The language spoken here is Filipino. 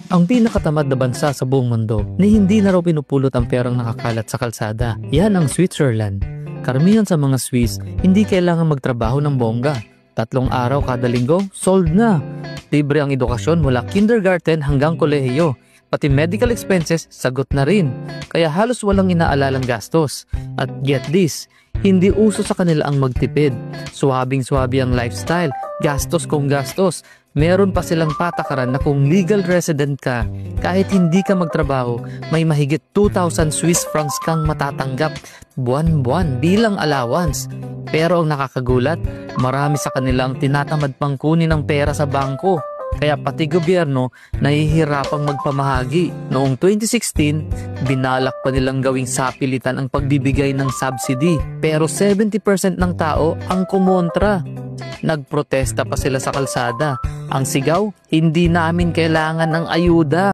ang pinakatamad na bansa sa buong mundo na hindi na raw pinupulot ang perang nakakalat sa kalsada. Yan ang Switzerland. Karamihan sa mga Swiss, hindi kailangan magtrabaho ng bongga. 3 araw kada linggo, sold na. Libre ang edukasyon mula kindergarten hanggang kolehiyo. Pati medical expenses, sagot na rin. Kaya halos walang inaalalang gastos. At get this, hindi uso sa kanila ang magtipid. Suwabing-suwabi ang lifestyle, gastos kung gastos. Meron pa silang patakaran na kung legal resident ka, kahit hindi ka magtrabaho, may mahigit 2,000 Swiss francs kang matatanggap buwan-buwan bilang allowance. Pero ang nakakagulat, marami sa kanilang tinatamad pang kunin ng pera sa bangko. Kaya pati gobyerno nahihirapang magpamahagi. Noong 2016, binalak pa nilang gawing sapilitan ang pagbibigay ng subsidy. Pero 70% ng tao ang kumontra. Nagprotesta pa sila sa kalsada. Ang sigaw, hindi namin kailangan ng ayuda.